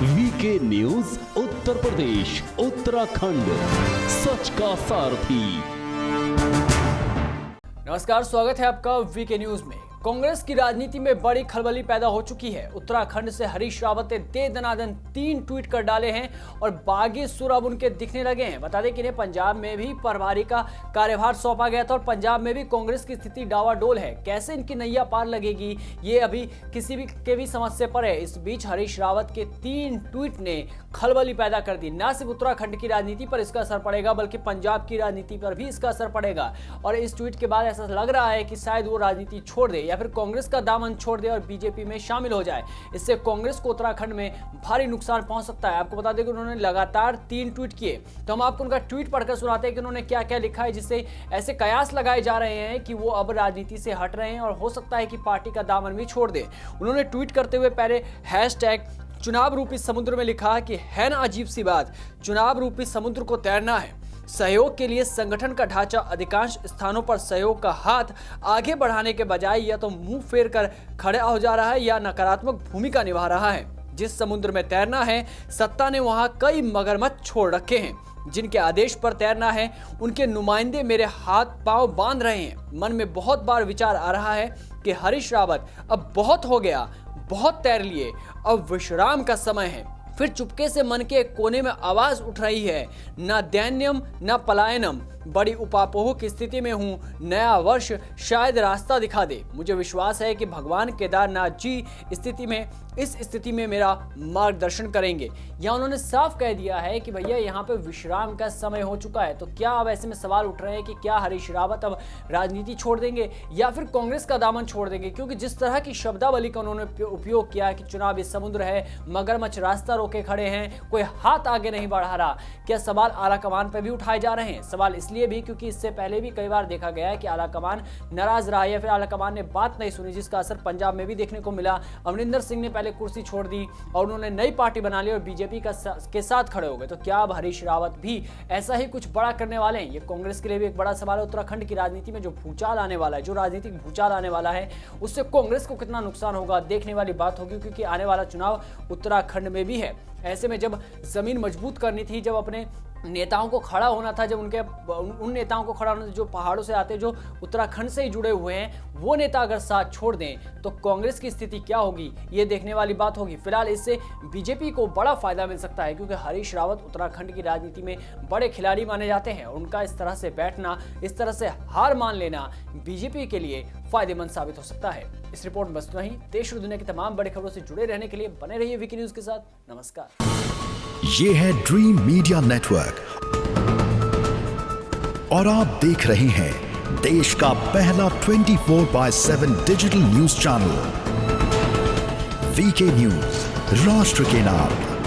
VK news Uttar Pradesh Uttarakhand, सच का सारथी। नमस्कार, स्वागत है आपका वीके न्यूज में। कांग्रेस की राजनीति में बड़ी खलबली पैदा हो चुकी है। उत्तराखंड से हरीश रावत ने दे दनादन 3 ट्वीट कर डाले हैं और बागी सुर अब उनके दिखने लगे हैं। बता दें कि इन्हें पंजाब में भी प्रभारी का कार्यभार सौंपा गया था और पंजाब में भी कांग्रेस की स्थिति डावाडोल है। कैसे इनकी नैया पार लगेगी, ये अभी किसी भी के भी समझ से परे। इस बीच हरीश रावत के 3 ट्वीट ने खलबली पैदा कर दी। न सिर्फ उत्तराखंड की राजनीति पर इसका असर पड़ेगा, बल्कि पंजाब की राजनीति पर भी इसका असर पड़ेगा। और इस ट्वीट के बाद ऐसा लग रहा है कि शायद वो राजनीति छोड़ दे या फिर कांग्रेस का दामन छोड़ दे और बीजेपी में शामिल हो जाए। इससे कांग्रेस को उत्तराखंड में भारी नुकसान पहुंच सकता है। आपको बता दें कि उन्होंने लगातार 3 ट्वीट किए, तो हम आपको उनका ट्वीट पढ़कर सुनाते हैं कि उन्होंने क्या क्या लिखा है, जिससे ऐसे कयास लगाए जा रहे हैं कि वो अब राजनीति से हट रहे हैं और हो सकता है कि पार्टी का दामन भी छोड़ दे। उन्होंने ट्वीट करते हुए पहले हैशटैग चुनाव रूपी समुद्र में लिखा कि है ना अजीब सी बात, चुनाव रूपी समुद्र को तैरना है। सहयोग के लिए संगठन का ढांचा अधिकांश स्थानों पर सहयोग का हाथ आगे बढ़ाने के बजाय या तो मुंह फेर कर खड़ा हो जा रहा है या नकारात्मक भूमिका निभा रहा है। जिस समुद्र में तैरना है, सत्ता ने वहां कई मगरमच्छ छोड़ रखे हैं। जिनके आदेश पर तैरना है, उनके नुमाइंदे मेरे हाथ पांव बांध रहे हैं। मन में बहुत बार विचार आ रहा है कि हरीश रावत अब बहुत हो गया, बहुत तैर लिए, अब विश्राम का समय है। फिर चुपके से मन के कोने में आवाज उठ रही है, ना दैन्यम ना पलायनम, बड़ी उपापोह की स्थिति में हूं, नया वर्ष शायद रास्ता दिखा दे। मुझे विश्वास है कि भगवान केदारनाथ जी इस स्थिति में मेरा मार्गदर्शन करेंगे। या उन्होंने साफ कह दिया है कि भैया यहाँ पे विश्राम का समय हो चुका है। तो क्या अब ऐसे में सवाल उठ रहे हैं कि क्या हरीश रावत अब राजनीति छोड़ देंगे या फिर कांग्रेस का दामन छोड़ देंगे, क्योंकि जिस तरह की शब्दावली का उन्होंने उपयोग किया कि चुनावी समुद्र है, मगरमच्छ रास्ता रोके खड़े हैं, कोई हाथ आगे नहीं बढ़ा रहा। क्या सवाल आलाकमान पर भी उठाए जा रहे हैं? सवाल इसलिए भी क्योंकि इससे पहले भी कई बार देखा गया है कि आलाकमान नाराज रहा या फिर आलाकमान ने बात नहीं सुनी, जिसका असर पंजाब में भी देखने को मिला। अमरिंदर सिंह ने पहले कुर्सी छोड़ दी और उन्होंने नई पार्टी बना ली और बीजेपी के साथ खड़े हो गए। तो क्या अब हरीश रावत भी ऐसा ही कुछ बड़ा करने वाले हैं? ये कांग्रेस के लिए भी एक बड़ा सवाल है। उत्तराखंड की राजनीति में जो भूचाल आने वाला है, जो राजनीतिक भूचाल आने वाला है, उससे कांग्रेस को कितना नुकसान होगा, देखने वाली बात होगी, क्योंकि आने वाला चुनाव उत्तराखंड में भी है। ऐसे में जब जमीन मजबूत करनी थी, जब अपने नेताओं को खड़ा होना था, जब उन नेताओं को खड़ा होना था जो पहाड़ों से आते, जो उत्तराखंड से ही जुड़े हुए हैं, वो नेता अगर साथ छोड़ दें तो कांग्रेस की स्थिति क्या होगी, ये देखने वाली बात होगी। फिलहाल इससे बीजेपी को बड़ा फायदा मिल सकता है, क्योंकि हरीश रावत उत्तराखंड की राजनीति में बड़े खिलाड़ी माने जाते हैं। उनका इस तरह से बैठना, इस तरह से हार मान लेना बीजेपी के लिए फायदेमंद साबित हो सकता है। इस रिपोर्ट में बस इतना ही। देश और दुनिया की तमाम बड़ी खबरों से जुड़े रहने के लिए बने रहिए वीके न्यूज के साथ। नमस्कार। ये है ड्रीम मीडिया नेटवर्क और आप देख रहे हैं देश का पहला 24/7 digital news channel VK news, राष्ट्र के नाम।